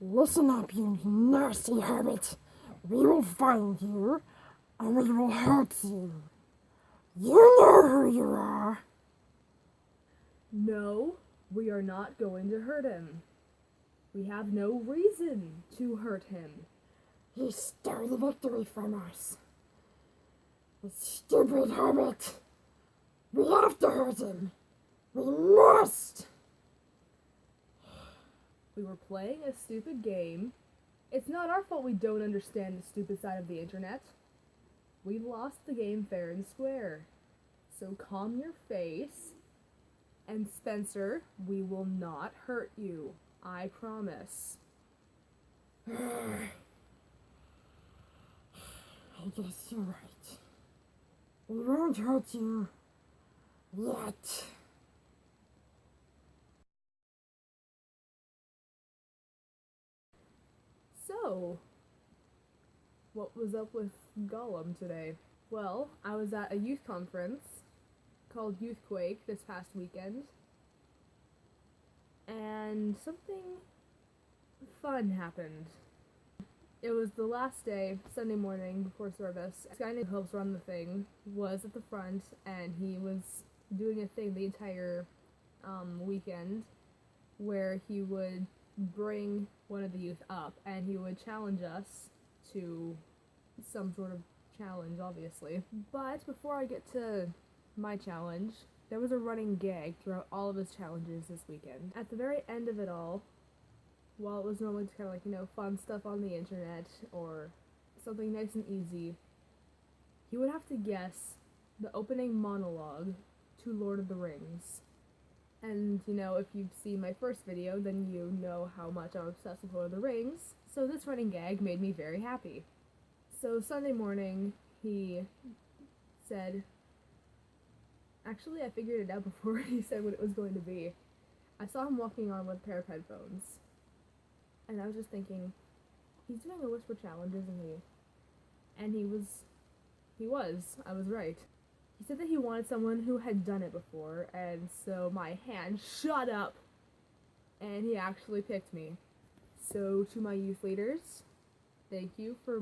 Listen up, you nasty hermit. We will find you, and we will hurt you. You know who you are. No, we are not going to hurt him. We have no reason to hurt him. He stole the victory from us. The stupid hermit. We have to hurt him. We must. We were playing a stupid game. It's not our fault we don't understand the stupid side of the internet. We lost the game fair and square. So calm your face. And Spencer, we will not hurt you. I promise. I guess you're right. We won't hurt you. Yet. So, what was up with Gollum today? Well, I was at a youth conference called YouthQuake this past weekend, and something fun happened. It was the last day, Sunday morning before service. This guy who helps run the thing was at the front, and he was doing a thing the entire weekend where he would bring one of the youth up and he would challenge us to some sort of challenge, obviously. But before I get to my challenge, there was a running gag throughout all of his challenges this weekend. At the very end of it all, while it was normally kind of like, fun stuff on the internet or something nice and easy, he would have to guess the opening monologue to Lord of the Rings. And, if you've seen my first video, then you know how much I'm obsessed with Lord of the Rings, so this running gag made me very happy. So Sunday morning, he said, actually I figured it out before he said what it was going to be. I saw him walking on with a pair of headphones, and I was just thinking, he's doing a whisper challenge, isn't he? And I was right. He said that he wanted someone who had done it before, and so my hand shut up, and he actually picked me. So to my youth leaders, thank you for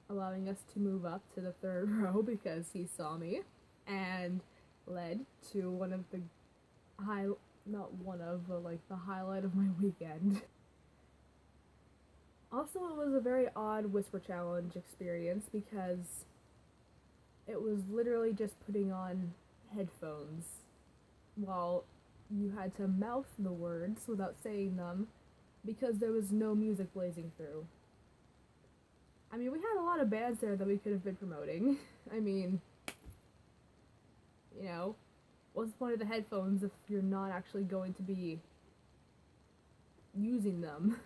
allowing us to move up to the third row because he saw me, and led to one of the the highlight of my weekend. Also, it was a very odd whisper challenge experience because it was literally just putting on headphones while you had to mouth the words without saying them because there was no music blazing through. I mean, we had a lot of bands there that we could have been promoting. I mean, what's the point of the headphones if you're not actually going to be using them?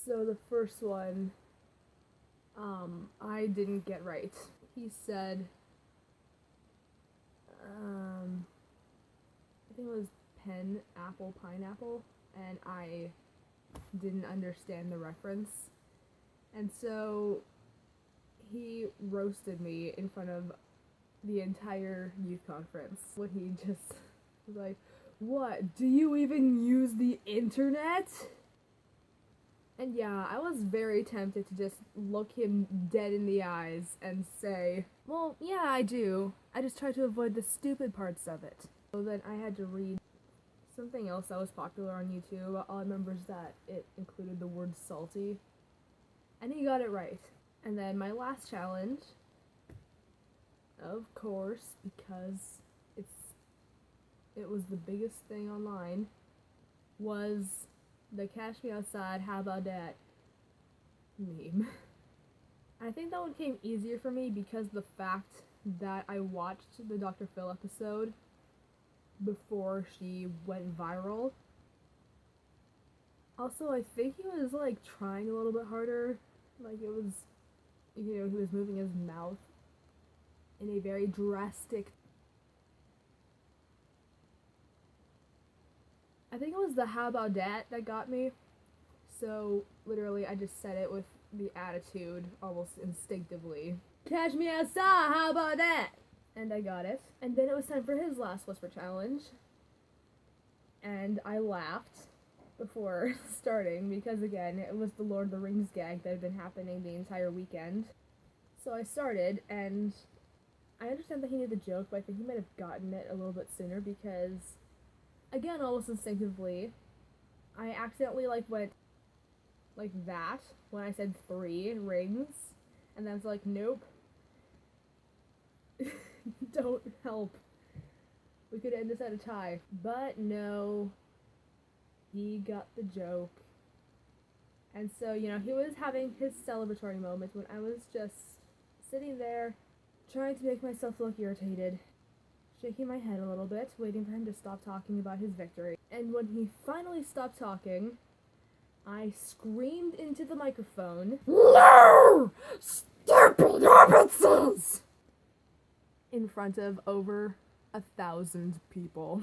So the first one, I didn't get right. He said, I think it was pen, apple, pineapple, and I didn't understand the reference. And so he roasted me in front of the entire youth conference when he just was like, "What? Do you even use the internet?" And yeah, I was very tempted to just look him dead in the eyes and say, well, yeah, I do. I just try to avoid the stupid parts of it. So then I had to read something else that was popular on YouTube. All I remember is that it included the word salty. And he got it right. And then my last challenge, of course, because it was the biggest thing online, was the Catch Me Outside, how about that meme. I think that one came easier for me because the fact that I watched the Dr. Phil episode before she went viral. Also, I think he was trying a little bit harder. It was, he was moving his mouth in a very drastic. I think it was the how about that got me. So literally I just said it with the attitude almost instinctively. Catch me outside, how about that? And I got it. And then it was time for his last whisper challenge. And I laughed before starting because, again, it was the Lord of the Rings gag that had been happening the entire weekend. So I started, and I understand that he knew the joke, but I think he might have gotten it a little bit sooner because, again, almost instinctively, I accidentally went like that when I said 3 rings, and then it's like, nope. Don't help. We could end this at a tie. But no, he got the joke. And so, he was having his celebratory moment when I was just sitting there trying to make myself look irritated, shaking my head a little bit, waiting for him to stop talking about his victory. And when he finally stopped talking, I screamed into the microphone, No! Stupid hobbitses! in front of over 1,000 people.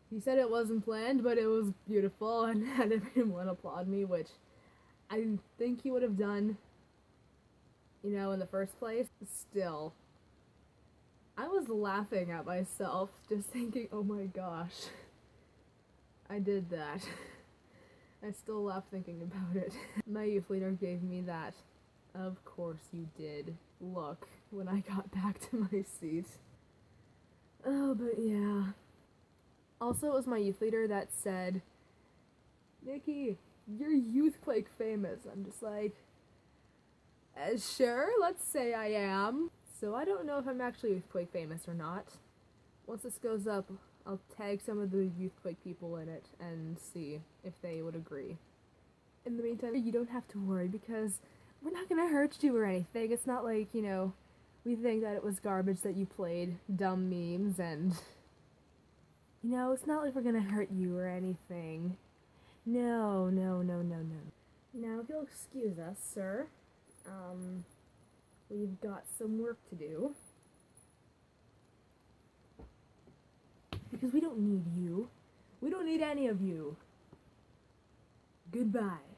He said it wasn't planned, but it was beautiful and had everyone applaud me, which I think he would have done, in the first place. Still, I was laughing at myself, just thinking, oh my gosh, I did that. I still laugh thinking about it. My youth leader gave me that "of course you did" look when I got back to my seat. Oh, but yeah. Also, it was my youth leader that said, "Nikki, you're YouthQuake Famous." I'm just like, sure, let's say I am. So I don't know if I'm actually YouthQuake Famous or not. Once this goes up, I'll tag some of the YouthQuake people in it and see if they would agree. In the meantime, you don't have to worry because we're not gonna hurt you or anything. It's not like, we think that it was garbage that you played, dumb memes, and, it's not like we're gonna hurt you or anything. No. Now, if you'll excuse us, sir, we've got some work to do. Because we don't need you. We don't need any of you. Goodbye.